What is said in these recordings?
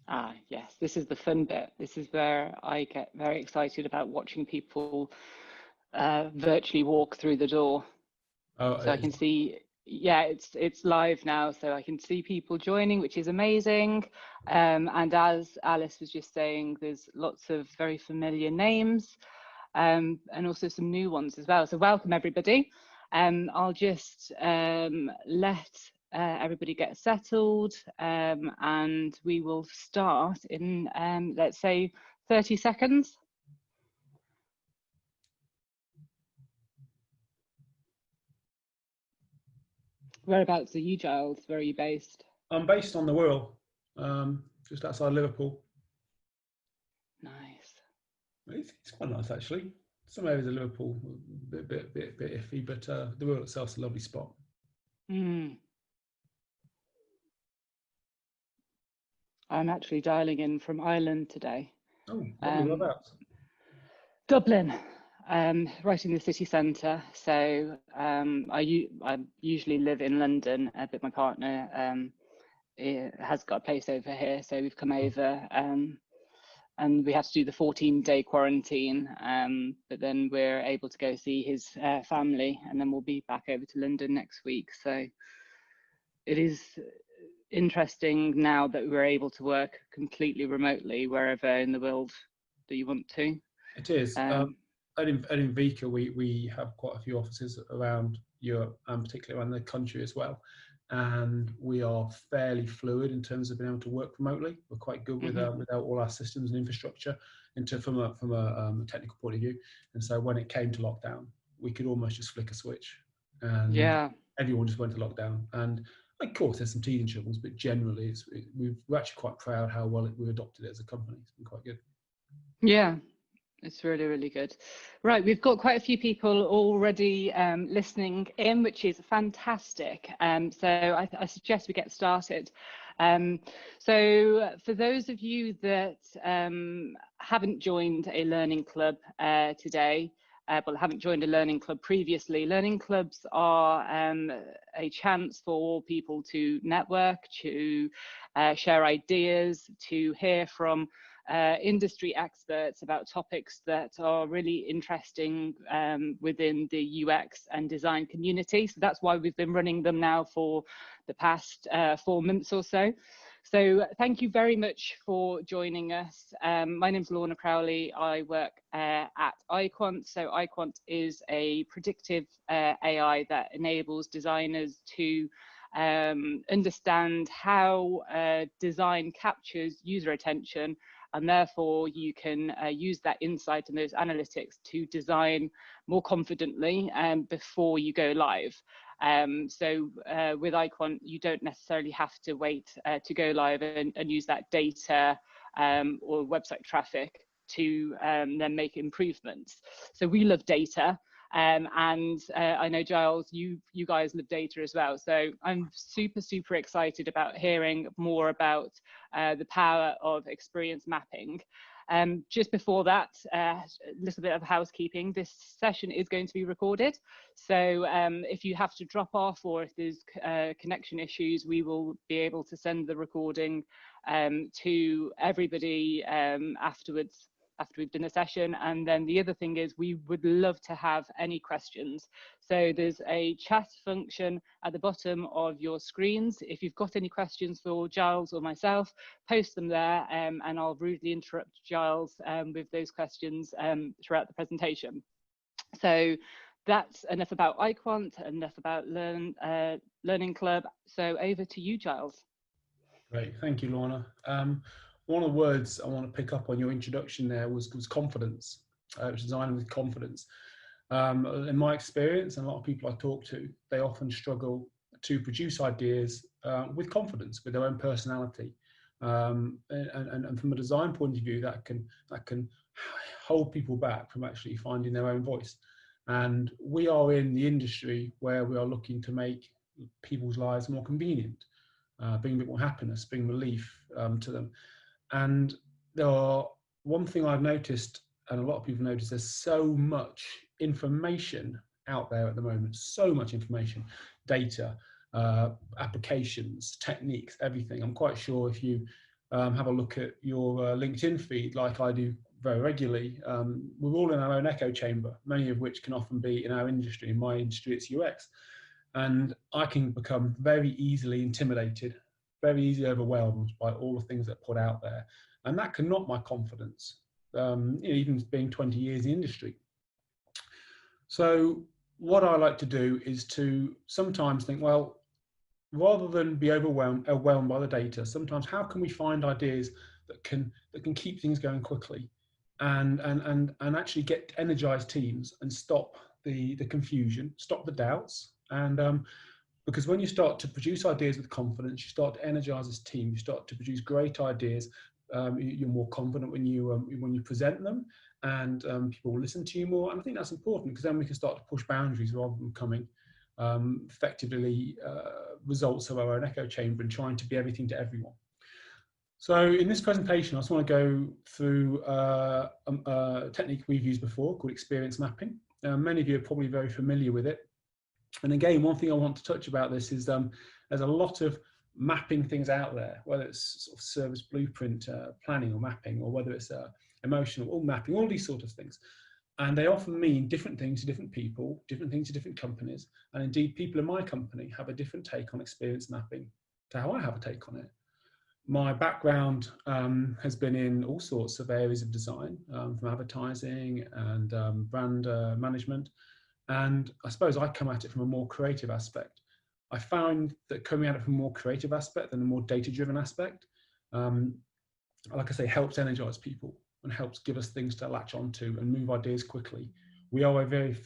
Ah, yes, this is the fun bit. This is where I get very excited about watching people virtually walk through the door. Oh, So I can see, yeah, it's live now, so I can see people joining, which is amazing. And as Alice was just saying, there's lots of very familiar names, and also some new ones as well. So welcome everybody. I'll just let everybody get settled, and we will start in, let's say, 30 seconds. Whereabouts are you, Giles? Where are you based? I'm based on the Wirral, just outside Liverpool. Nice. It's quite nice actually. Some areas of Liverpool a bit iffy, but the Wirral itself's a lovely spot. Mm. I'm actually dialing in from Ireland today. Oh, lovely. Whereabouts? Dublin, right in the city centre. So I usually live in London, but my partner has got a place over here. So we've come over, and we had to do the 14-day quarantine. But then we're able to go see his family, and then we'll be back over to London next week. So it is interesting now that we're able to work completely remotely wherever in the world that you want to. It is. At INVIQA, we have quite a few offices around Europe and particularly around the country as well. And we are fairly fluid in terms of being able to work remotely. We're quite good with all our systems and infrastructure from a technical point of view. And so when it came to lockdown, we could almost just flick a switch, and everyone just went to lockdown. And of course, there's some teething troubles, but generally, we're actually quite proud how well we adopted it as a company. It's been quite good. Yeah, it's really, really good. Right, we've got quite a few people already listening in, which is fantastic. So I suggest we get started. So for those of you that haven't joined a learning club today, well, haven't joined a learning club previously, learning clubs are a chance for people to network, to share ideas, to hear from industry experts about topics that are really interesting within the UX and design community. So that's why we've been running them now for the past 4 months or so. So thank you very much for joining us. My name's Lorna Crowley. I work at EyeQuant. So EyeQuant is a predictive AI that enables designers to understand how design captures user attention, and therefore you can use that insight and those analytics to design more confidently before you go live. So with EyeQuant, you don't necessarily have to wait to go live and use that data or website traffic to then make improvements. So we love data. And I know, Giles, you guys love data as well. So I'm super excited about hearing more about the power of experience mapping. Just before that, a little bit of housekeeping. This session is going to be recorded. So if you have to drop off or if there's connection issues, we will be able to send the recording to everybody afterwards, after we've done a session. And then the other thing is we would love to have any questions. So there's a chat function at the bottom of your screens. If you've got any questions for Giles or myself, post them there, and I'll rudely interrupt Giles with those questions throughout the presentation. So that's enough about EyeQuant, enough about Learning Club. So over to you, Giles. Great, thank you, Lorna. One of the words I want to pick up on your introduction there was confidence, designing with confidence. In my experience, and a lot of people I talk to, they often struggle to produce ideas with confidence, with their own personality. And from a design point of view, that can hold people back from actually finding their own voice. And we are in the industry where we are looking to make people's lives more convenient, bring a bit more happiness, bring relief to them. And one thing I've noticed, and a lot of people notice, there's so much information out there at the moment, so much information, data, applications, techniques, everything. I'm quite sure if you have a look at your LinkedIn feed like I do very regularly. We're all in our own echo chamber, many of which can often be in our industry. In my industry, it's UX. And I can become very easily intimidated, very easily overwhelmed by all the things that are put out there. And that can knock my confidence, even being 20 years in the industry. So what I like to do is to sometimes think, well, rather than be overwhelmed by the data, sometimes how can we find ideas that can keep things going quickly and actually get energized teams and stop the confusion, stop the doubts. And because when you start to produce ideas with confidence, you start to energize this team, you start to produce great ideas. You're more confident when you present them, and people will listen to you more. And I think that's important, because then we can start to push boundaries rather than coming effectively results of our own echo chamber and trying to be everything to everyone. So in this presentation, I just want to go through a technique we've used before called experience mapping. Many of you are probably very familiar with it. And again, one thing I want to touch about this is there's a lot of mapping things out there, whether it's sort of service blueprint planning or mapping, or whether it's emotional or mapping, all these sort of things. And they often mean different things to different people, different things to different companies. And indeed, people in my company have a different take on experience mapping to how I have a take on it. My background has been in all sorts of areas of design, from advertising and brand management. And I suppose I come at it from a more creative aspect. I found that coming at it from a more creative aspect than a more data-driven aspect, like I say, helps energize people and helps give us things to latch onto and move ideas quickly. We are a very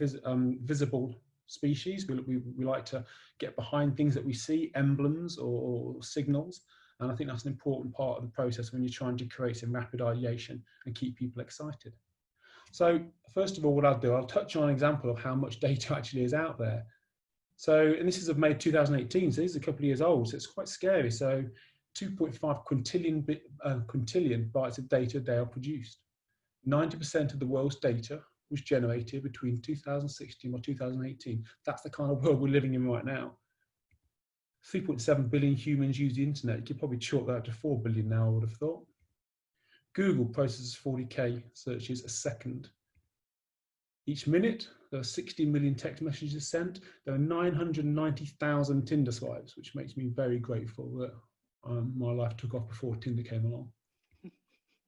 visible species. We like to get behind things that we see, emblems or signals. And I think that's an important part of the process when you're trying to create some rapid ideation and keep people excited. So first of all, what I'll do, I'll touch on an example of how much data actually is out there. So, and this is of May 2018, so this is a couple of years old, so it's quite scary. So 2.5 quintillion bytes of data a day are produced. 90% of the world's data was generated between 2016 or 2018. That's the kind of world we're living in right now. 3.7 billion humans use the internet. You could probably chalk that up to 4 billion now, I would have thought. Google processes 40K searches a second. Each minute, there are 60 million text messages sent. There are 990,000 Tinder swipes, which makes me very grateful that my life took off before Tinder came along.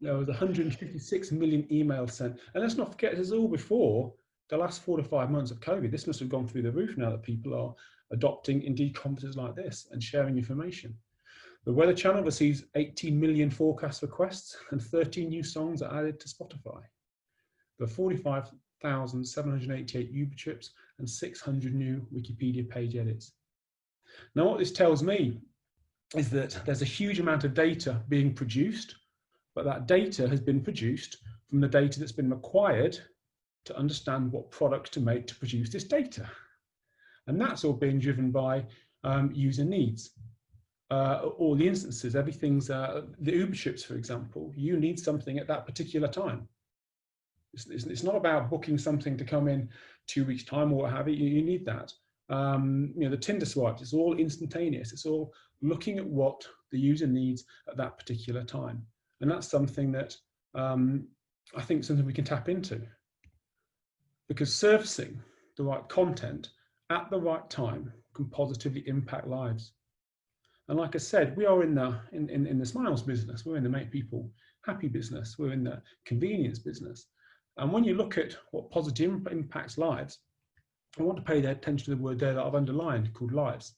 There was 156 million emails sent. And let's not forget, this is all before the last 4 to 5 months of COVID. This must have gone through the roof now that people are adopting indeed conferences like this and sharing information. The Weather Channel receives 18 million forecast requests and 13 new songs are added to Spotify. There are 45,788 Uber trips and 600 new Wikipedia page edits. Now, what this tells me is that there's a huge amount of data being produced, but that data has been produced from the data that's been required to understand what products to make to produce this data. And that's all being driven by user needs. All the instances, everything's, the Uber trips, for example, you need something at that particular time. It's not about booking something to come in 2 weeks' time or what have you. You need that. The Tinder swipes, it's all instantaneous. It's all looking at what the user needs at that particular time. And that's something that I think something we can tap into. Because surfacing the right content at the right time can positively impact lives. And like I said, we are in the smiles business. We're in the make people happy business. We're in the convenience business. And when you look at what positive impacts lives, I want to pay attention to the word there that I've underlined called lives.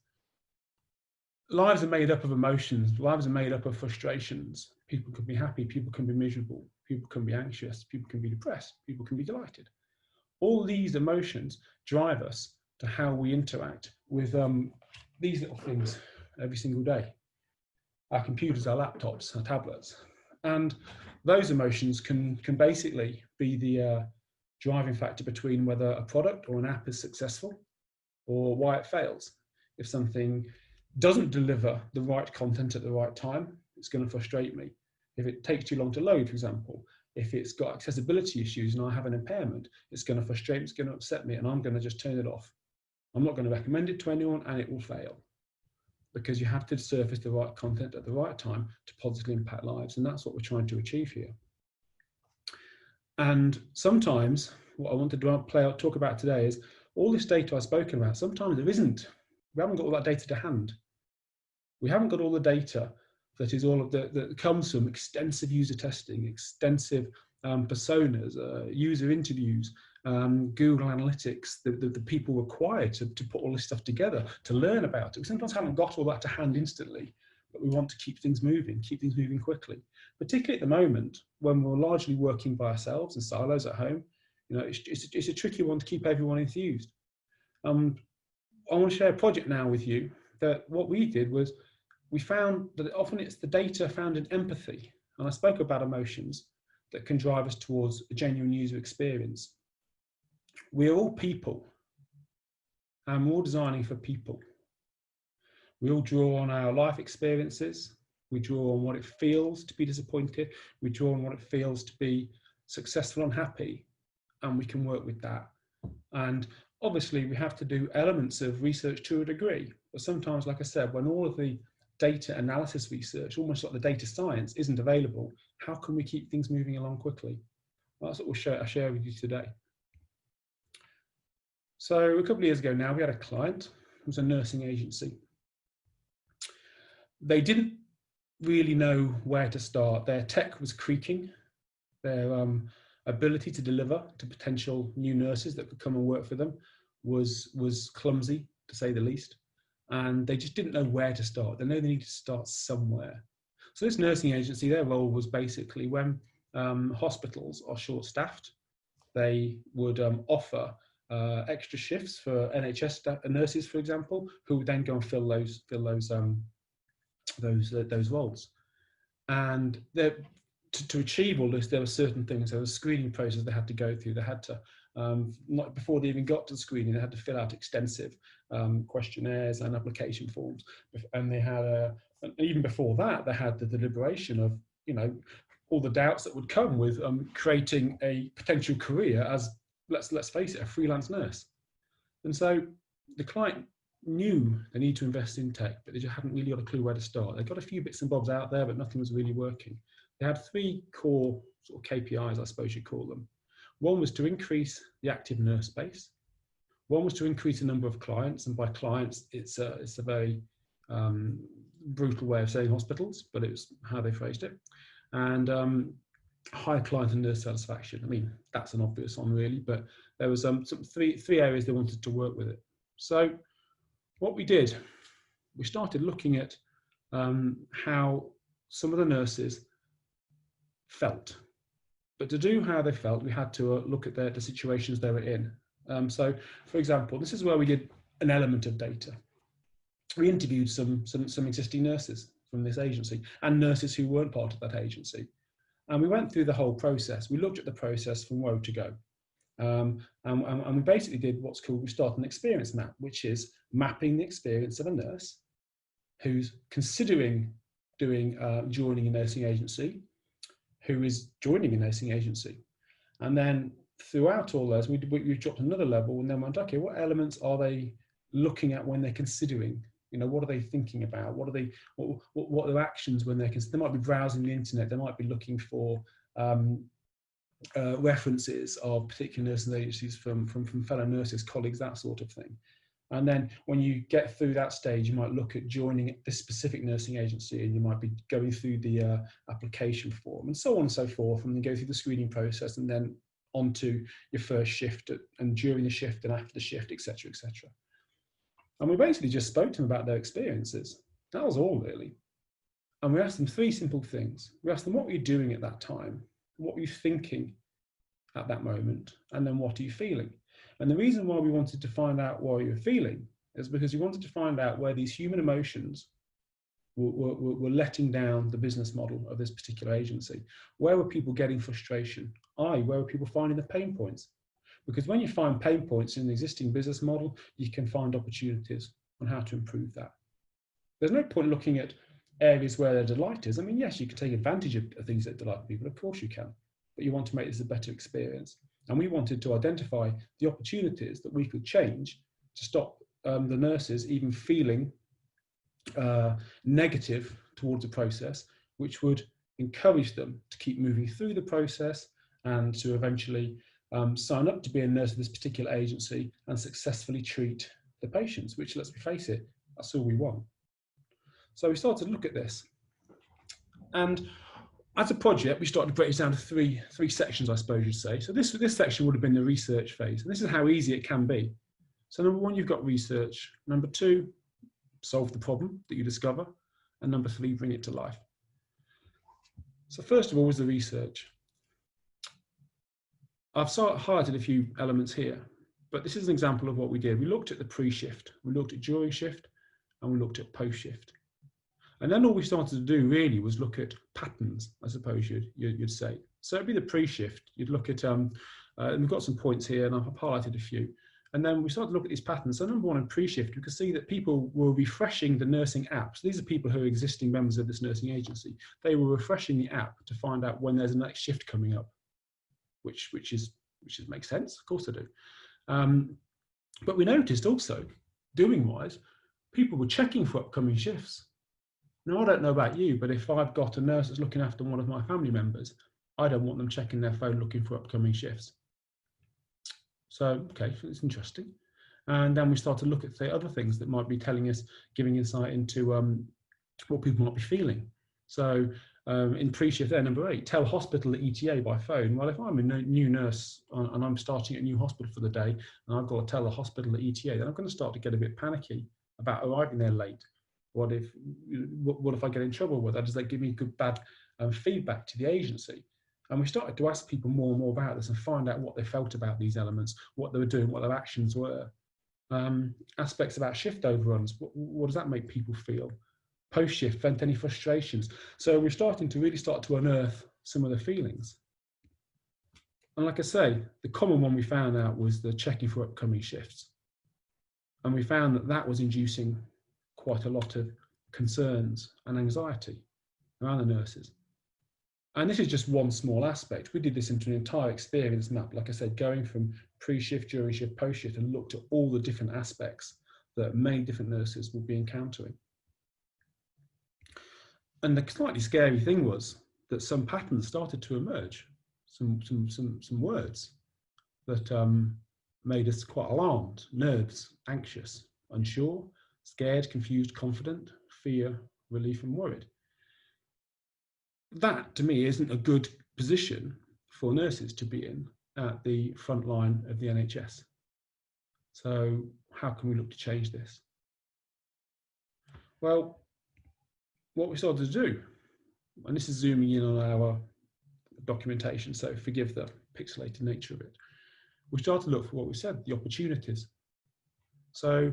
Lives are made up of emotions. Lives are made up of frustrations. People can be happy. People can be miserable. People can be anxious. People can be depressed. People can be delighted. All these emotions drive us to how we interact with these little things every single day. Our computers, our laptops, our tablets. And those emotions can basically be the driving factor between whether a product or an app is successful or why it fails. If something doesn't deliver the right content at the right time, it's going to frustrate me. If it takes too long to load, for example, if it's got accessibility issues and I have an impairment, it's going to frustrate me, it's going to upset me, and I'm going to just turn it off. I'm not going to recommend it to anyone and it will fail. because you have to surface the right content at the right time to positively impact lives. And that's what we're trying to achieve here. And sometimes what I want to talk about today is all this data I've spoken about. Sometimes we haven't got all that data to hand. We haven't got all the data that is all of that comes from extensive user testing, extensive personas, user interviews, Google Analytics, the people required to put all this stuff together, to learn about it. We sometimes haven't got all that to hand instantly, but we want to keep things moving quickly. Particularly at the moment, when we're largely working by ourselves in silos at home, it's a tricky one to keep everyone enthused. I want to share a project now with you that what we did was we found that often it's the data found in empathy. And I spoke about emotions that can drive us towards a genuine user experience. We're all people, and we're all designing for people. We all draw on our life experiences. We draw on what it feels to be disappointed. We draw on what it feels to be successful and happy, and we can work with that. And obviously we have to do elements of research to a degree, but sometimes, like I said, when all of the data analysis research, almost like the data science, isn't available, how can we keep things moving along quickly? Well, that's what I share with you today. So a couple of years ago now, we had a client. It was a nursing agency. They didn't really know where to start. Their tech was creaking. Their ability to deliver to potential new nurses that could come and work for them was clumsy, to say the least. And they just didn't know where to start. They know they needed to start somewhere. So this nursing agency, their role was basically when hospitals are short-staffed, they would offer extra shifts for NHS nurses, for example, who would then go and fill those roles. And to achieve all this, there were certain things. There was a screening process they had to go through. They had to, not before they even got to the screening, they had to fill out extensive questionnaires and application forms. And they had, even before that, they had the deliberation of, all the doubts that would come with creating a potential career as, let's face it, a freelance nurse. And so the client knew they need to invest in tech, but they just hadn't really got a clue where to start. They got a few bits and bobs out there, but nothing was really working. They had three core sort of KPIs, I suppose you'd call them. One was to increase the active nurse base. One was to increase the number of clients, and by clients, it's a very brutal way of saying hospitals, but it was how they phrased it. And high client and nurse satisfaction. I mean, that's an obvious one really, but there was some three areas they wanted to work with it. So what we did, we started looking at how some of the nurses felt. But to do how they felt, we had to look at the situations they were in. So, for example, this is where we did an element of data. We interviewed some existing nurses from this agency and nurses who weren't part of that agency. And we went through the whole process. We looked at the process from woe to go. And we basically did what's called, we started an experience map, which is mapping the experience of a nurse who's considering joining a nursing agency, who is joining a nursing agency. And then throughout all those, we dropped another level and then went, okay, what elements are they looking at when they're considering? What are they thinking about? What are their actions when they might be browsing the internet, they might be looking for references of particular nursing agencies from fellow nurses, colleagues, that sort of thing. And then when you get through that stage, you might look at joining this specific nursing agency, and you might be going through the application form and so on and so forth, and then go through the screening process and then onto your first shift and during the shift and after the shift, etc., etc. And we basically just spoke to them about their experiences. That was all really. And we asked them three simple things. We asked them, what were you doing at that time? What were you thinking at that moment? And then what are you feeling? And the reason why we wanted to find out what you were feeling is because we wanted to find out where these human emotions were letting down the business model of this particular agency. Where were people getting frustration? Where were people finding the pain points? Because when you find pain points in the existing business model, you can find opportunities on how to improve that. There's no point looking at areas where their delight is. I mean, yes, you can take advantage of things that delight people, of course you can, but you want to make this a better experience. And we wanted to identify the opportunities that we could change to stop the nurses even feeling negative towards the process, which would encourage them to keep moving through the process and to eventually sign up to be a nurse of this particular agency and successfully treat the patients, which, let's face it, that's all we want. So we started to look at this. And as a project, we started to break it down to three sections, I suppose you'd say. So this section would have been the research phase. And this is how easy it can be. So number one, you've got research. Number two, solve the problem that you discover. And number three, bring it to life. So first of all was the research. I've highlighted a few elements here, but this is an example of what we did. We looked at the pre-shift, we looked at during shift, and we looked at post-shift. And then all we started to do really was look at patterns, I suppose you'd say. So it'd be the pre-shift. You'd look at, we've got some points here, and I've highlighted a few. And then we started to look at these patterns. So number one, in pre-shift, you could see that people were refreshing the nursing app. So these are people who are existing members of this nursing agency. They were refreshing the app to find out when there's a next shift coming up, which makes sense. Of course they do. But we noticed also, doing-wise, people were checking for upcoming shifts. Now, I don't know about you, but if I've got a nurse that's looking after one of my family members, I don't want them checking their phone looking for upcoming shifts. So, okay, it's interesting. And then we start to look at the other things that might be telling us, giving insight into what people might be feeling. So in pre-shift there, number 8, tell hospital at ETA by phone. Well, if I'm a new nurse and I'm starting a new hospital for the day, and I've got to tell the hospital at ETA, then I'm going to start to get a bit panicky about arriving there late. What if I get in trouble with that? Does that give me good, bad feedback to the agency? And we started to ask people more and more about this and find out what they felt about these elements, what they were doing, what their actions were. Aspects about shift overruns, what does that make people feel? Post-shift, vent any frustrations. So we're starting to unearth some of the feelings. And like I say, the common one we found out was the checking for upcoming shifts. And we found that that was inducing quite a lot of concerns and anxiety around the nurses. And this is just one small aspect. We did this into an entire experience map, like I said, going from pre-shift, during shift, post-shift, and looked at all the different aspects that many different nurses would be encountering. And the slightly scary thing was that some patterns started to emerge, some words that made us quite alarmed: nerves, anxious, unsure, scared, confused, confident, fear, relief, and worried. That, to me, isn't a good position for nurses to be in at the front line of the NHS. So how can we look to change this? Well, what we started to do, and this is zooming in on our documentation, so forgive the pixelated nature of it, we started to look for what we said, the opportunities. So,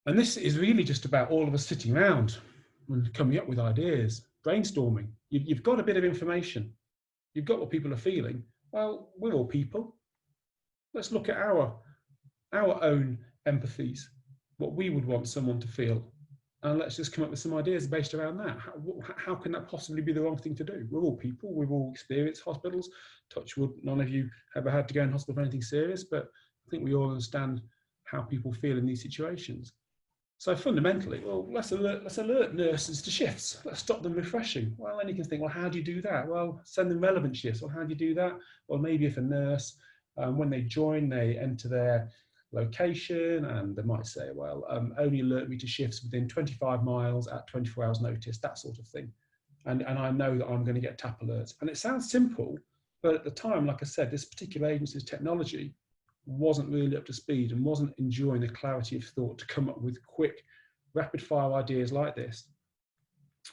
and this is really just about all of us sitting around and coming up with ideas, brainstorming. You've got a bit of information. You've got what people are feeling. Well, we're all people. Let's look at our own empathies, what we would want someone to feel. And let's just come up with some ideas based around that. How can that possibly be the wrong thing to do? We're all people. We've all experienced hospitals. Touch wood, none of you ever had to go in hospital for anything serious, but I think we all understand how people feel in these situations. So fundamentally, well, let's alert nurses to shifts. Let's stop them refreshing. Well, then you can think, well, how do you do that? Well, send them relevant shifts. Well, how do you do that? Well, maybe if a nurse, when they join, they enter their location and they might say, well, only alert me to shifts within 25 miles at 24 hours notice, that sort of thing. And I know that I'm going to get tap alerts. And it sounds simple, but at the time, like I said, this particular agency's technology wasn't really up to speed and wasn't enjoying the clarity of thought to come up with quick, rapid fire ideas like this.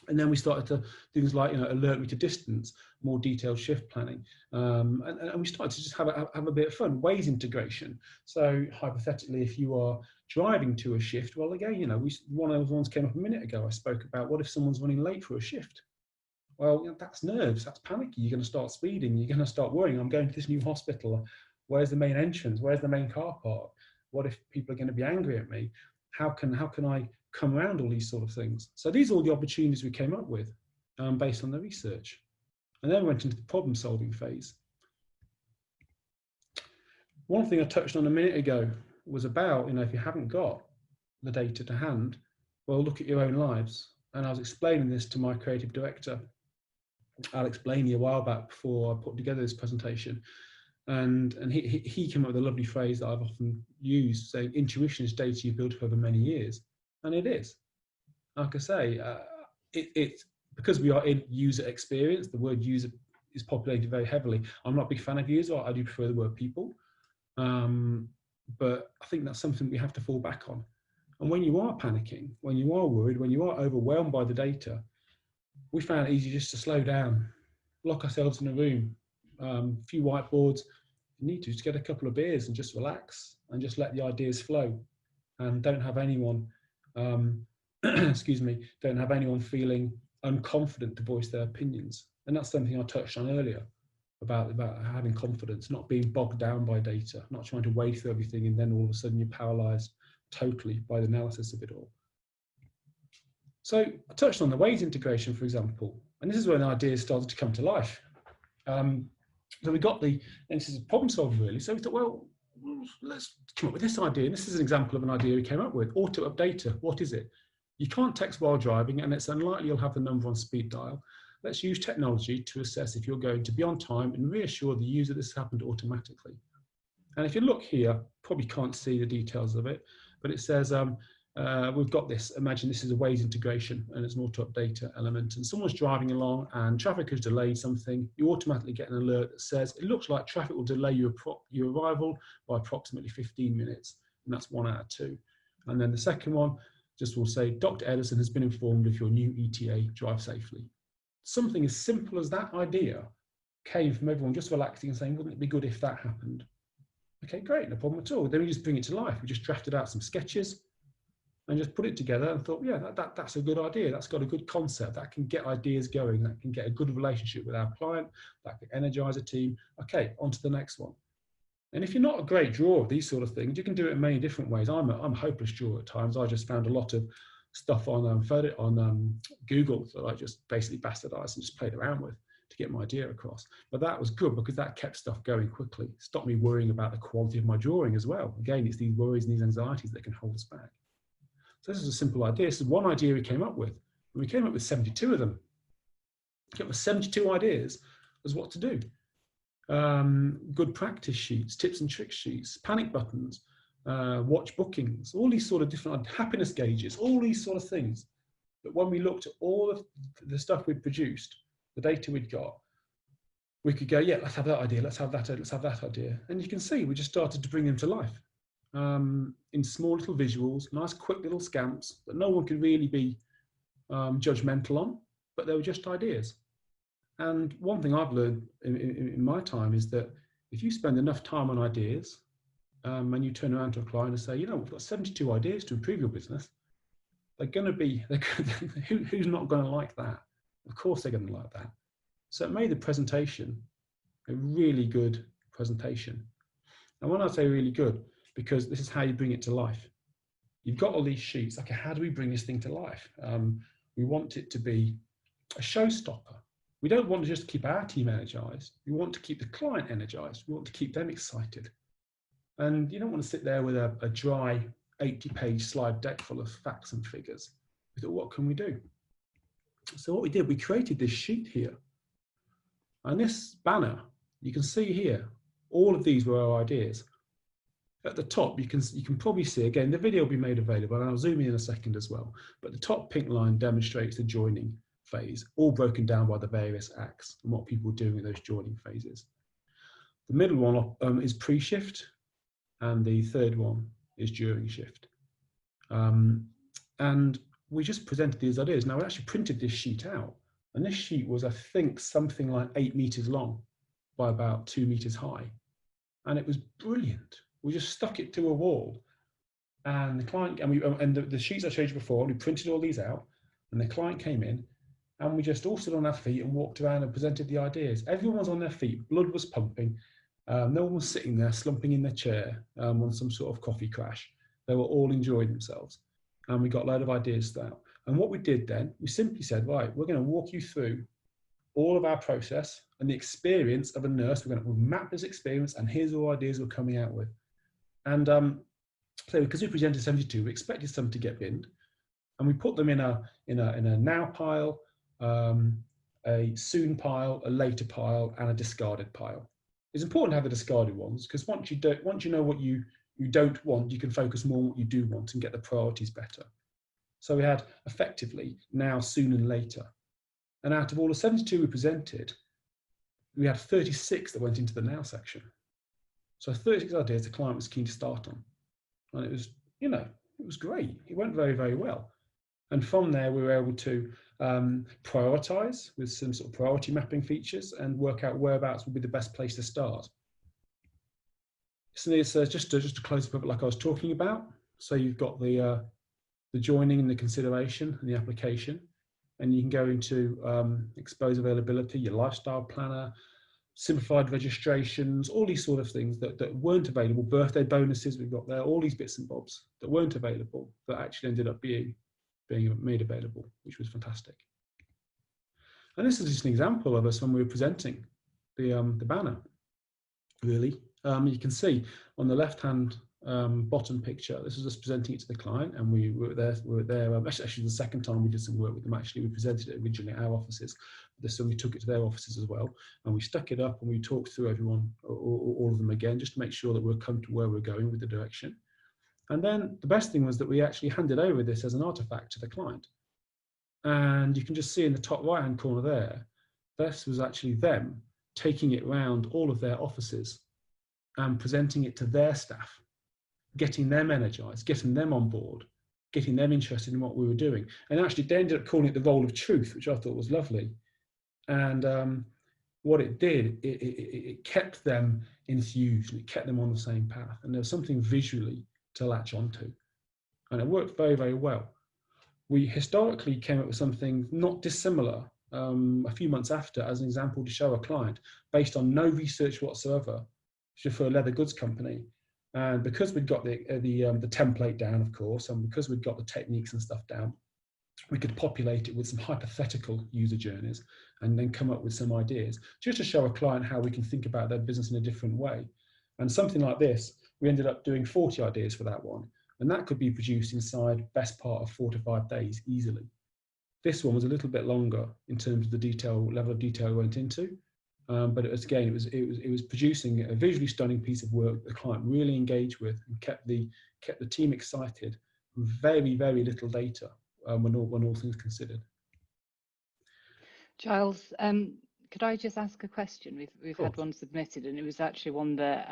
And then we started to things like, alert me to distance, more detailed shift planning, and we started to just have a bit of fun. Waze integration. So hypothetically, if you are driving to a shift, well, again, one of those ones came up a minute ago. I spoke about what if someone's running late for a shift? Well, that's nerves. That's panicky. You're going to start speeding. You're going to start worrying. I'm going to this new hospital. Where's the main entrance? Where's the main car park? What if people are going to be angry at me? How can I come around all these sort of things? So these are all the opportunities we came up with based on the research. And then we went into the problem solving phase. One thing I touched on a minute ago was about, if you haven't got the data to hand, Well, look at your own lives. And I was explaining this to my creative director, Alex Blaney, a while back before I put together this presentation. And he came up with a lovely phrase that I've often used, saying intuition is data you built up over many years. And it is. Like I say, it's because we are in user experience, the word user is populated very heavily. I'm not a big fan of user, I do prefer the word people. But I think that's something we have to fall back on. And when you are panicking, when you are worried, when you are overwhelmed by the data, we found it easy just to slow down, lock ourselves in a room, a few whiteboards. You need to just get a couple of beers and just relax and just let the ideas flow, and don't have anyone, excuse me, don't have anyone feeling unconfident to voice their opinions. And that's something I touched on earlier about having confidence, not being bogged down by data, not trying to wade through everything and then all of a sudden you're paralyzed totally by the analysis of it all. So I touched on the Waze integration, for example, and this is when ideas started to come to life. So we got and this is a problem solver really. So we thought, well, let's come up with this idea. And this is an example of an idea we came up with. Auto updater, what is it? You can't text while driving and it's unlikely you'll have the number on speed dial. Let's use technology to assess if you're going to be on time and reassure the user this happened automatically. And if you look here, probably can't see the details of it, but it says, we've got this, imagine this is a Waze integration and it's an auto updater element, and someone's driving along and traffic has delayed something, you automatically get an alert that says, it looks like traffic will delay your arrival by approximately 15 minutes, and that's 1 out of 2. And then the second one just will say, Dr. Edison has been informed of your new ETA, drive safely. Something as simple as that idea came from everyone just relaxing and saying, wouldn't it be good if that happened? Okay, great, no problem at all. Then we just bring it to life. We just drafted out some sketches and just put it together and thought, yeah, that's a good idea. That's got a good concept. That can get ideas going. That can get a good relationship with our client. That can energize a team. Okay, on to the next one. And if you're not a great drawer of these sort of things, you can do it in many different ways. I'm a hopeless drawer at times. I just found a lot of stuff on Google that I just basically bastardized and just played around with to get my idea across. But that was good because that kept stuff going quickly. Stopped me worrying about the quality of my drawing as well. Again, it's these worries and these anxieties that can hold us back. So this is a simple idea. This is one idea we came up with. And we came up with 72 of them. We came up with 72 ideas as what to do. Good practice sheets, tips and tricks sheets, panic buttons, watch bookings, all these sort of different happiness gauges, all these sort of things. But when we looked at all of the stuff we'd produced, the data we'd got, we could go, yeah, let's have that idea, let's have that idea. And you can see we just started to bring them to life in small little visuals, nice quick little scamps that no one could really be judgmental on, but they were just ideas. And one thing I've learned in my time is that if you spend enough time on ideas and you turn around to a client and say, you know, we've got 72 ideas to improve your business, they're going to be, who's not going to like that? Of course they're going to like that. So it made the presentation a really good presentation. And when I say really good, because this is how you bring it to life. You've got all these sheets, okay, how do we bring this thing to life? We want it to be a showstopper. We don't want to just keep our team energized. We want to keep the client energized. We want to keep them excited. And you don't want to sit there with a dry 80-page slide deck full of facts and figures. We thought, what can we do? So what we did, we created this sheet here. And this banner, you can see here, all of these were our ideas. At the top, you can probably see, again, the video will be made available, and I'll zoom in a second as well. But the top pink line demonstrates the joining phase, all broken down by the various acts and what people are doing in those joining phases. The middle one is pre-shift, and the third one is during shift. And we just presented these ideas. Now, we actually printed this sheet out, and this sheet was, I think, something like 8 meters long by about 2 meters high. And it was brilliant. We just stuck it to a wall, and the client, and the sheets I showed you before, we printed all these out, and the client came in, and we just all stood on our feet and walked around and presented the ideas. Everyone was on their feet, blood was pumping. No one was sitting there slumping in their chair on some sort of coffee crash. They were all enjoying themselves. And we got a load of ideas out. And what we did then, we simply said, right, we're going to walk you through all of our process and the experience of a nurse. We're going to map this experience, and here's all ideas we're coming out with. And so because we presented 72, we expected some to get binned. And we put them in a now pile, a soon pile, a later pile, and a discarded pile. It's important to have the discarded ones, because once you know what you don't want, you can focus more on what you do want and get the priorities better. So we had effectively now, soon, and later. And out of all the 72 we presented, we had 36 that went into the now section. So 36 ideas the client was keen to start on. And it was, it was great. It went very, very well. And from there, we were able to prioritize with some sort of priority mapping features and work out whereabouts would be the best place to start. So it's just to close up like I was talking about. So you've got the joining and the consideration and the application, and you can go into expose availability, your lifestyle planner, simplified registrations, all these sort of things that weren't available, birthday bonuses we've got there, all these bits and bobs that weren't available that actually ended up being made available, which was fantastic. And this is just an example of us when we were presenting the banner, really. You can see on the left-hand bottom picture, this is us presenting it to the client, and we were there. Actually, the second time we did some work with them, actually, we presented it originally at our offices. This time we took it to their offices as well, and we stuck it up and we talked through everyone, all of them again, just to make sure that we're comfortable where we're going with the direction. And then the best thing was that we actually handed over this as an artifact to the client. And you can just see in the top right-hand corner there, this was actually them taking it around all of their offices and presenting it to their staff, getting them energized, getting them on board, getting them interested in what we were doing. And actually they ended up calling it the role of truth, which I thought was lovely. And what it did, it kept them enthused, and it kept them on the same path. And there was something visually to latch onto. And it worked very, very well. We historically came up with something not dissimilar a few months after as an example to show a client based on no research whatsoever for a leather goods company. And because we'd got the template down, of course, and because we'd got the techniques and stuff down, we could populate it with some hypothetical user journeys and then come up with some ideas just to show a client how we can think about their business in a different way. And something like this, we ended up doing 40 ideas for that one. And that could be produced inside best part of 4 to 5 days easily. This one was a little bit longer in terms of the level of detail we went into. But it was producing a visually stunning piece of work that the client really engaged with and kept the team excited with very, very little data when all things considered. Giles, could I just ask a question? We've had one submitted, and it was actually one that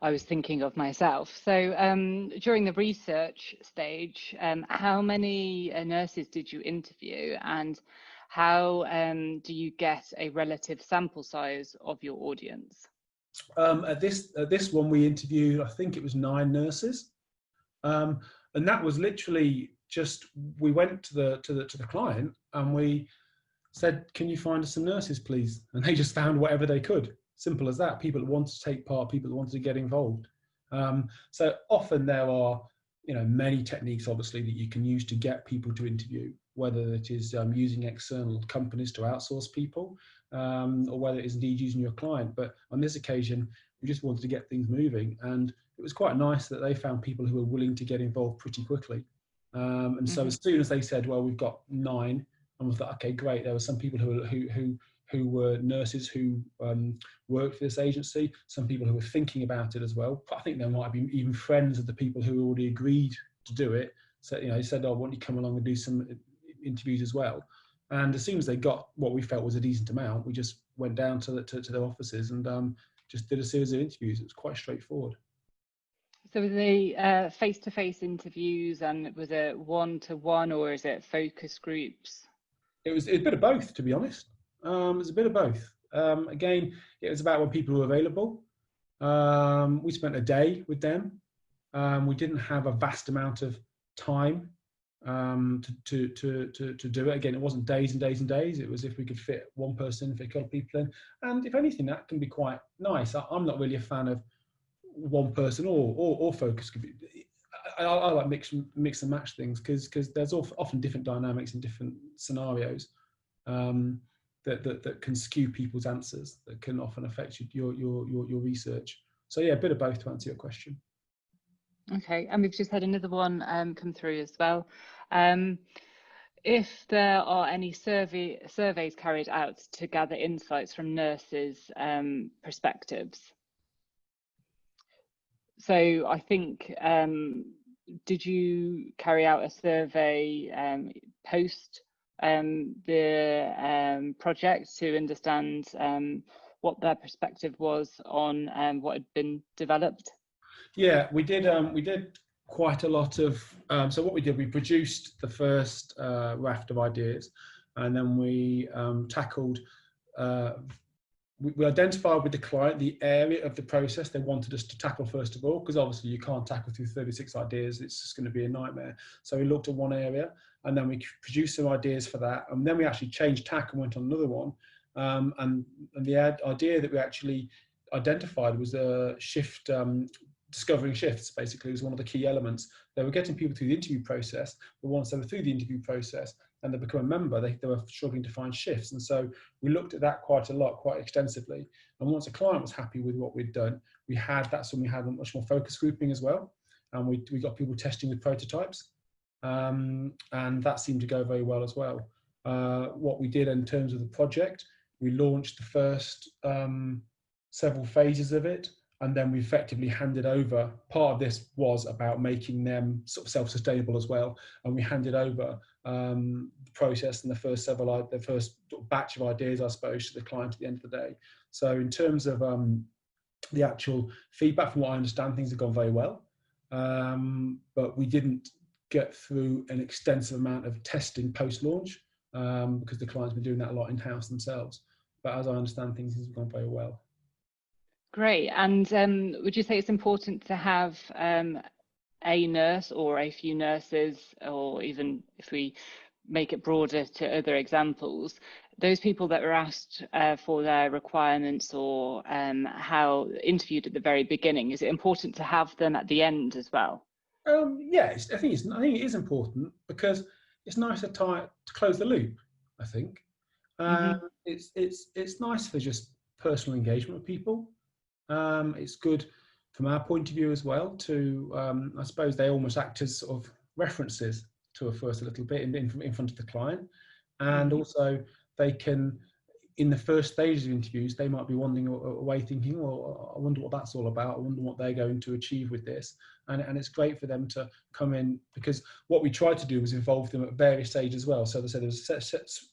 I was thinking of myself. So during the research stage, how many nurses did you interview, and how do you get a relative sample size of your audience? At this one, we interviewed, I think it was 9 nurses, and that was literally just, we went to the client and we said, "Can you find us some nurses, please?" And they just found whatever they could. Simple as that. People that wanted to take part, people that wanted to get involved. So often there are, many techniques, obviously, that you can use to get people to interview, whether it is using external companies to outsource people, or whether it is indeed using your client. But on this occasion, we just wanted to get things moving, and it was quite nice that they found people who were willing to get involved pretty quickly. And so as soon as they said, "Well, we've got 9," and we thought, okay, great. There were some people who were nurses who worked for this agency, some people who were thinking about it as well. I think there might have been even friends of the people who already agreed to do it. So, he said, "Oh, why don't you come along and do some interviews as well?" And as soon as they got what we felt was a decent amount, we just went down to their offices and just did a series of interviews. It was quite straightforward. So were they face-to-face interviews, and was it one-to-one, or is it focus groups? It was a bit of both, to be honest. It was a bit of both. Again, it was about when people were available. We spent a day with them. We didn't have a vast amount of time to do it. Again, it wasn't days and days and days. It was if we could fit one person, fit a couple of people in. And if anything, that can be quite nice. I'm not really a fan of one person or focus. I like mix and match things because there's often different dynamics in different scenarios that can skew people's answers, that can often affect your research. So yeah, a bit of both to answer your question. Okay, and we've just had another one come through as well. If there are any surveys carried out to gather insights from nurses' perspectives. So I think, did you carry out a survey post the project to understand what their perspective was on what had been developed? Yeah, we did. We did quite a lot of. So what we did, we produced the first raft of ideas, and then we tackled. We identified with the client the area of the process they wanted us to tackle first of all, because obviously you can't tackle through 36 ideas, it's just going to be a nightmare. So we looked at one area, and then we produced some ideas for that, and then we actually changed tack and went on another one. And the idea that we actually identified was a shift, discovering shifts, basically, was one of the key elements. They were getting people through the interview process, but once they were through the interview process and they become a member, they were struggling to find shifts. And so we looked at that quite a lot, quite extensively. And once a client was happy with what we'd done, that's when we had a much more focus grouping as well. And we got people testing with prototypes. And that seemed to go very well as well. What we did in terms of the project, we launched the first several phases of it, and then we effectively handed over. Part of this was about making them sort of self-sustainable as well, and we handed over the process and the first batch of ideas, I suppose, to the client at the end of the day. So in terms of the actual feedback, from what I understand, things have gone very well, but we didn't get through an extensive amount of testing post-launch because the client's been doing that a lot in-house themselves. But as I understand, things have gone very well. Great. And would you say it's important to have a nurse or a few nurses, or even if we make it broader to other examples, those people that were asked for their requirements or how interviewed at the very beginning, is it important to have them at the end as well? Yeah, I think it is important, because it's nice to close the loop. I think it's nice for just personal engagement with people. It's good from our point of view as well to, I suppose they almost act as sort of references to us first a little bit in front of the client. And also they can, in the first stages of interviews, they might be wandering away thinking, well, I wonder what that's all about. I wonder what they're going to achieve with this. And it's great for them to come in, because what we tried to do was involve them at various stages as well. So as I said, there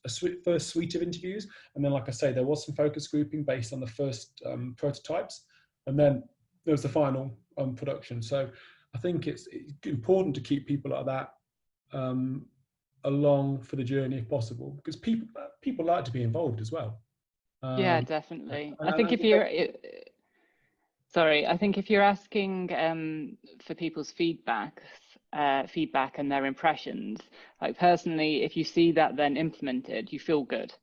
was a first suite of interviews. And then, like I say, there was some focus grouping based on the first prototypes. And then there was the final production. So I think it's important to keep people like that along for the journey if possible, because people like to be involved as well. Yeah, definitely. I think if you're I think if you're asking for people's feedback and their impressions, like personally, if you see that then implemented, you feel good,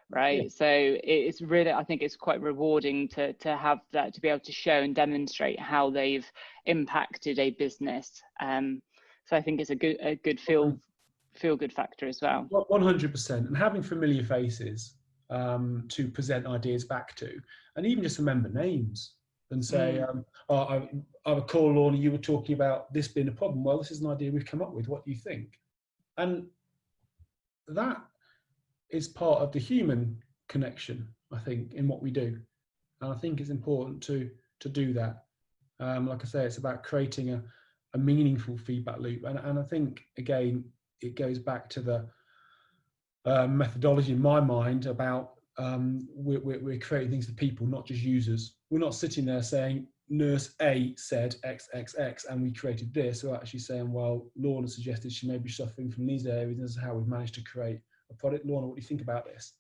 right? Yeah. So it's really, I think it's quite rewarding to have that, to be able to show and demonstrate how they've impacted a business. So I think it's a good feel good factor as well. 100%, and having familiar faces to present ideas back to, and even just remember names and say, I recall, Lorna, you were talking about this being a problem. Well, this is an idea we've come up with. What do you think? And that is part of the human connection, I think, in what we do. And I think it's important to do that. Like I say, it's about creating a meaningful feedback loop. And I think, again, it goes back to the methodology in my mind about we're creating things for people, not just users. We're not sitting there saying nurse A said XXX and we created this. We're actually saying, well, Lorna suggested she may be suffering from these areas, and this is how we've managed to create a product. Lorna, what do you think about this?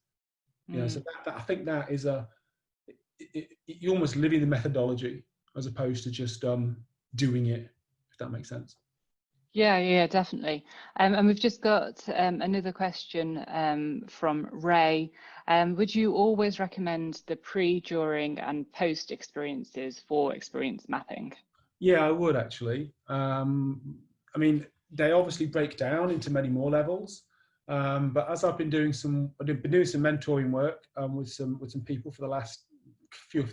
You know, so that I think that is you're almost living the methodology as opposed to just doing it, if that makes sense. Yeah, definitely. And we've just got another question from Ray. Would you always recommend the pre, during and post experiences for experience mapping? Yeah, I would actually. I mean, they obviously break down into many more levels. But as I've been doing some mentoring work with some people for the last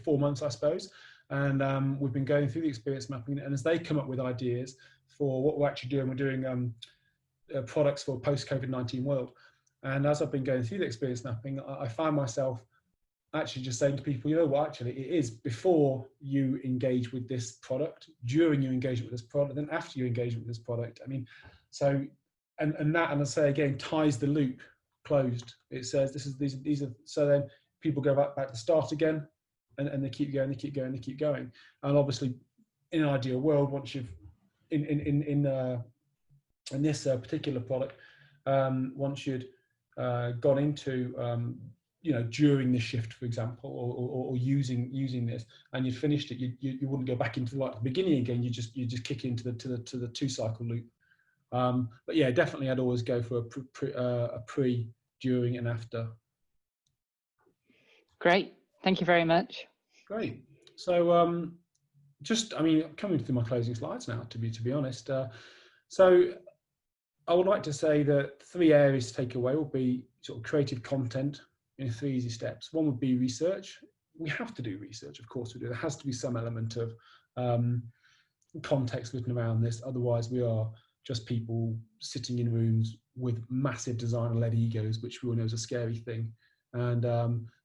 4 months, I suppose. And we've been going through the experience mapping, and as they come up with ideas for what we're actually doing, we're doing products for post-COVID-19 world. And as I've been going through the experience mapping, I find myself actually just saying to people, you know what, actually it is before you engage with this product, during your engagement with this product, then after your engagement with this product. I mean, so, and that, and I say again, ties the loop closed. It says these are, so then people go back to the start again, and they keep going, they keep going, they keep going. And obviously in an ideal world, once you've, in this particular product, once you'd gone into, you know, during the shift, for example, or using this, and you'd finished it, you wouldn't go back into like the beginning again. You just kick into the to the 2-cycle loop. But yeah, definitely I'd always go for a pre, during, and after. Great, thank you very much. Great. So just, I mean, coming through my closing slides now, to be honest. So I would like to say that 3 areas to take away will be sort of creative content in 3 easy steps. One would be research. We have to do research, of course we do. There has to be some element of context written around this. Otherwise, we are just people sitting in rooms with massive designer-led egos, which we all know is a scary thing, and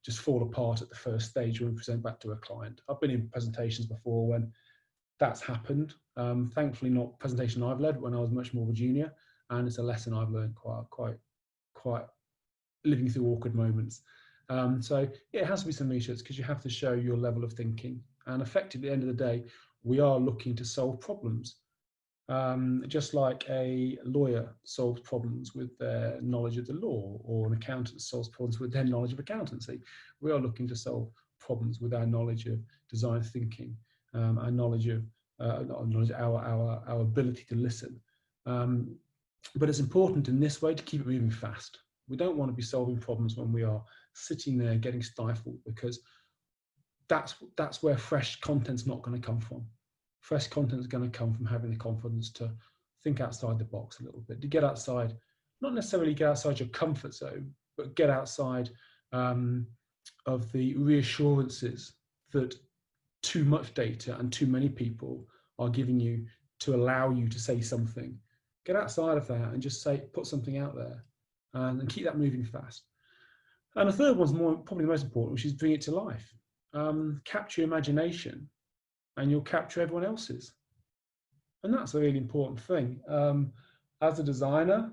just fall apart at the first stage when we present back to a client. I've been in presentations before when that's happened. Thankfully, not a presentation I've led when I was much more of a junior, and it's a lesson I've learned quite living through awkward moments. So yeah, it has to be some research, because you have to show your level of thinking. And effectively, at the end of the day, we are looking to solve problems. Just like a lawyer solves problems with their knowledge of the law, or an accountant solves problems with their knowledge of accountancy. We are looking to solve problems with our knowledge of design thinking, our knowledge of our ability to listen. But it's important in this way to keep it moving fast. We don't want to be solving problems when we are sitting there getting stifled, because that's where fresh content's not going to come from. Fresh content is going to come from having the confidence to think outside the box a little bit, to get outside, not necessarily get outside your comfort zone, but get outside of the reassurances that too much data and too many people are giving you to allow you to say something. Get outside of that and just say, put something out there, and keep that moving fast. And the third one's probably the most important, which is bring it to life. Capture your imagination, and you'll capture everyone else's. And that's a really important thing. As a designer,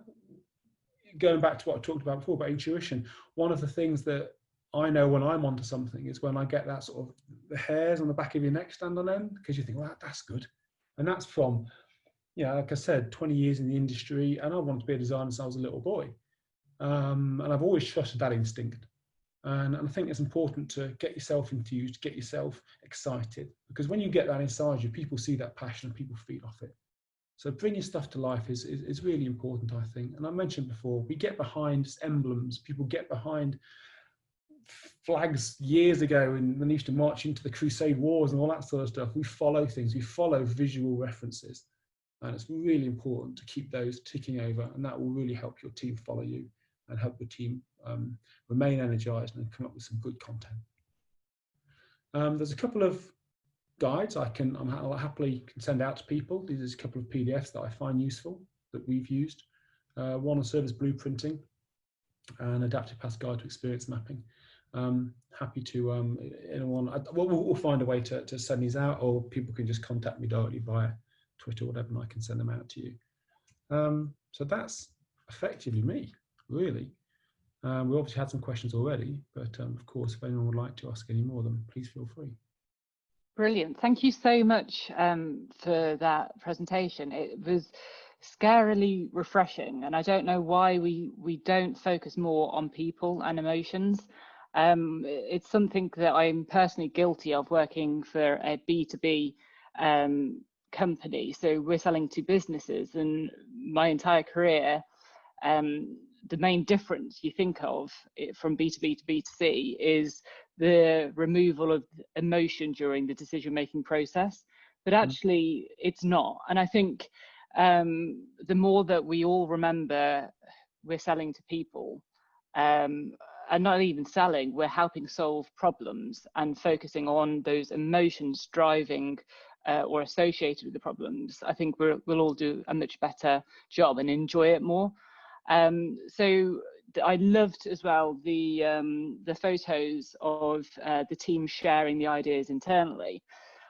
going back to what I talked about before about intuition, one of the things that I know when I'm onto something is when I get that sort of the hairs on the back of your neck stand on end, because you think, well, that's good. And that's from, you know, like I said, 20 years in the industry, and I wanted to be a designer since I was a little boy. And I've always trusted that instinct. And I think it's important to get yourself enthused, get yourself excited, because when you get that inside you, people see that passion and people feed off it. So bringing stuff to life is really important, I think. And I mentioned before, we get behind emblems. People get behind flags years ago, and when they used to march into the Crusade Wars and all that sort of stuff. We follow things. We follow visual references. And it's really important to keep those ticking over, and that will really help your team follow you and help the team remain energized and come up with some good content. There's a couple of guides I'll happily send out to people. These are a couple of PDFs that I find useful that we've used. One on service blueprinting and adaptive path guide to experience mapping. Happy to anyone. We'll find a way to send these out, or people can just contact me directly via Twitter or whatever, and I can send them out to you. So that's effectively me, really. We obviously had some questions already, but of course, if anyone would like to ask any more, then please feel free. Brilliant. Thank you so much for that presentation. It was scarily refreshing, and I don't know why we don't focus more on people and emotions. It's something that I'm personally guilty of, working for a B2B company. So we're selling to businesses, and my entire career, the main difference you think of from B2B to B2C is the removal of emotion during the decision-making process, but actually it's not. And I think the more that we all remember we're selling to people, and and not even selling, we're helping solve problems and focusing on those emotions driving or associated with the problems, I think we'll all do a much better job and enjoy it more. So I loved as well the photos of the team sharing the ideas internally.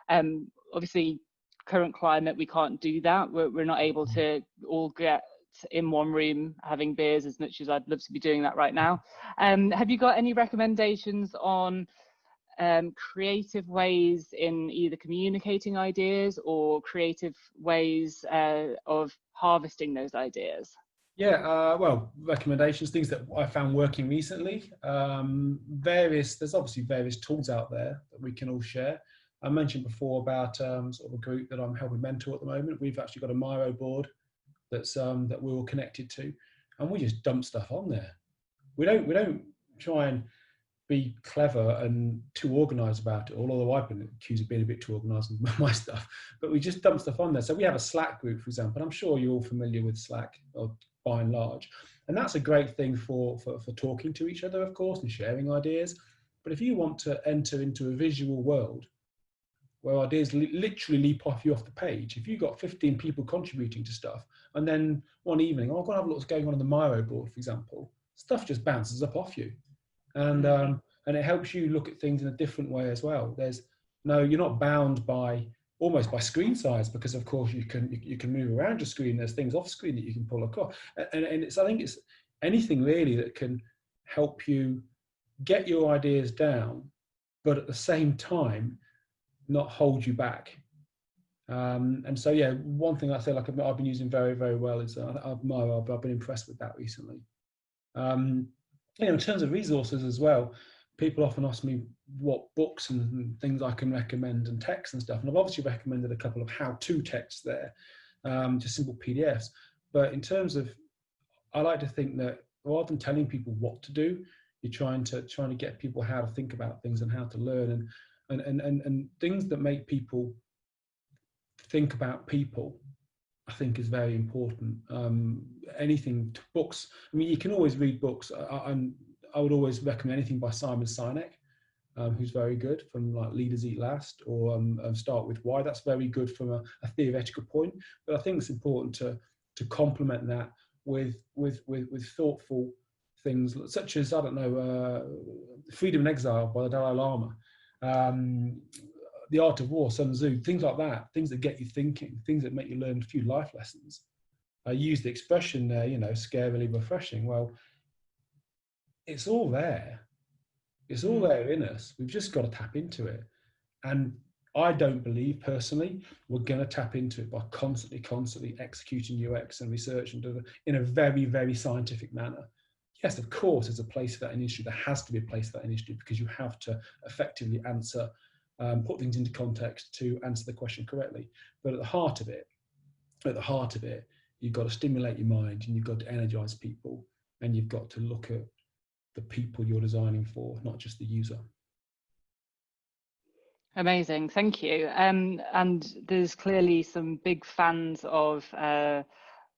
Obviously, current climate, we can't do that. We're not able to all get in one room having beers as much as I'd love to be doing that right now. Have you got any recommendations on creative ways in either communicating ideas or creative ways of harvesting those ideas? Yeah, well, recommendations, things that I found working recently. There's obviously various tools out there that we can all share. I mentioned before about sort of a group that I'm helping mentor at the moment. We've actually got a Miro board that's that we're all connected to, and we just dump stuff on there. We don't try and be clever and too organized about it, although I've been accused of being a bit too organized with my stuff, but we just dump stuff on there. So we have a Slack group, for example, and I'm sure you're all familiar with Slack, or by and large, and that's a great thing for talking to each other, of course, and sharing ideas. But if you want to enter into a visual world where ideas literally leap off you off the page, if you've got 15 people contributing to stuff, and then one evening, I've got to have a look what's going on the Miro board, for example, stuff just bounces up off you. And it helps you look at things in a different way as well. You're not bound almost by screen size, because of course you can move around your screen. There's things off screen that you can pull across, and I think it's anything really that can help you get your ideas down, but at the same time not hold you back. And so yeah, one thing I feel like I've been using very, very well is Miro. I've been impressed with that recently. In terms of resources as well, people often ask me what books and things I can recommend and texts and stuff. And I've obviously recommended a couple of how-to texts there, just simple PDFs. But in terms of, I like to think that rather than telling people what to do, you're trying to get people how to think about things and how to learn, and things that make people think about people, I think is very important. Books, I mean, you can always read books. I would always recommend anything by Simon Sinek, who's very good, from like Leaders Eat Last, or Start With Why. That's very good from a theoretical point. But I think it's important to complement that with thoughtful things such as, I don't know, Freedom in Exile by the Dalai Lama, The Art of War, Sun Tzu, things like that, things that get you thinking, things that make you learn a few life lessons. I use the expression there, scarily refreshing. Well, it's all there. It's all there in us. We've just got to tap into it. And I don't believe personally we're going to tap into it by constantly executing UX and research and in a very, very scientific manner. Yes, of course, there's a place for that industry. There has to be a place for that industry, because you have to effectively answer, put things into context to answer the question correctly. But at the heart of it, you've got to stimulate your mind, and you've got to energize people, and you've got to look at the people you're designing for, not just the user. Amazing, thank you. And there's clearly some big fans of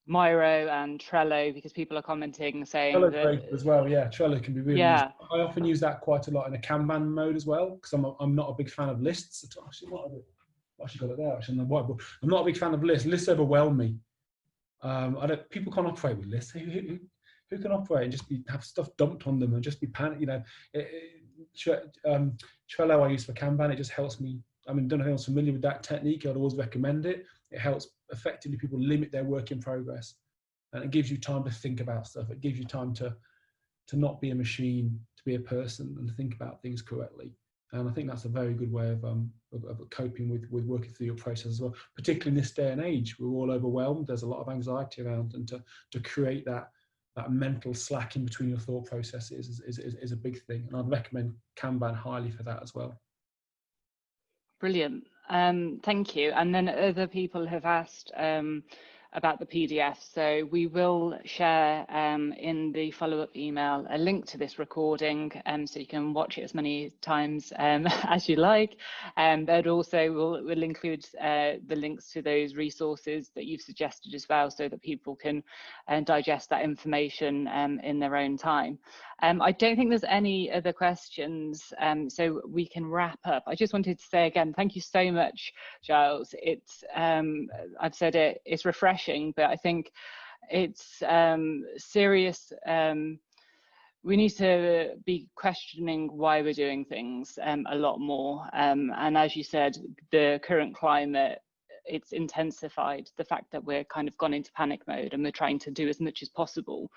Miro and Trello, because people are commenting saying Trello's that great as well. Yeah, Trello can be really yeah. useful. I often use that quite a lot in a Kanban mode as well, because I'm not a big fan of lists. Actually, I actually got it there actually on the whiteboard. I'm not a big fan of lists. Lists overwhelm me. People can't operate with lists. Who can operate and just have stuff dumped on them and just be panic? Trello I use for Kanban. It just helps me. I mean, don't know if anyone's familiar with that technique. I'd always recommend it. It helps effectively people limit their work in progress, and it gives you time to think about stuff. It gives you time to not be a machine, to be a person, and to think about things correctly. And I think that's a very good way of coping with working through your process as well. Particularly in this day and age, we're all overwhelmed. There's a lot of anxiety around, and to create that mental slack in between your thought processes is a big thing. And I'd recommend Kanban highly for that as well. Brilliant. Thank you. And then other people have asked about the PDF. So we will share in the follow-up email a link to this recording, so you can watch it as many times as you like. But also we'll include the links to those resources that you've suggested as well, so that people can digest that information in their own time. I don't think there's any other questions, so we can wrap up. I just wanted to say again, thank you so much, Giles. It's I've said it, it's refreshing, but I think it's serious. We need to be questioning why we're doing things a lot more. And as you said, the current climate, it's intensified the fact that we're kind of gone into panic mode and we're trying to do as much as possible.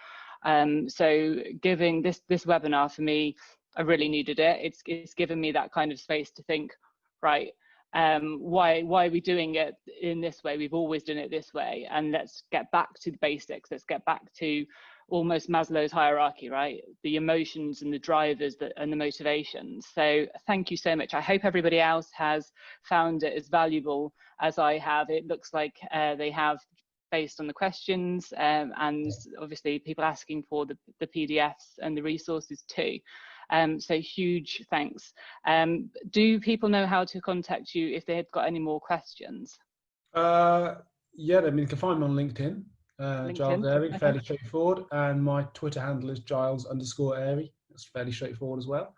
So giving this webinar, for me, I really needed it. It's given me that kind of space to think, right, why are we doing it in this way? We've always done it this way, and let's get back to the basics. Let's get back to almost Maslow's hierarchy, right? The emotions and the drivers and the motivations. So thank you so much. I hope everybody else has found it as valuable as I have. It looks like they have, based on the questions, and obviously people asking for the PDFs and the resources too. So huge thanks. Do people know how to contact you if they've got any more questions? Yeah, I mean, you can find me on LinkedIn, Giles Airey, okay. Fairly straightforward. And my Twitter handle is Giles_Airey. That's fairly straightforward as well.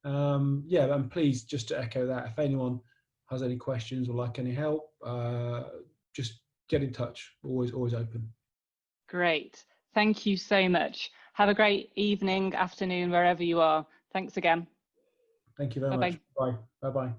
Yeah, and please, just to echo that, if anyone has any questions or like any help, just get in touch. Always open. Great. Thank you so much. Have a great evening, afternoon, wherever you are. Thanks again. Thank you very much. Bye. Bye-bye.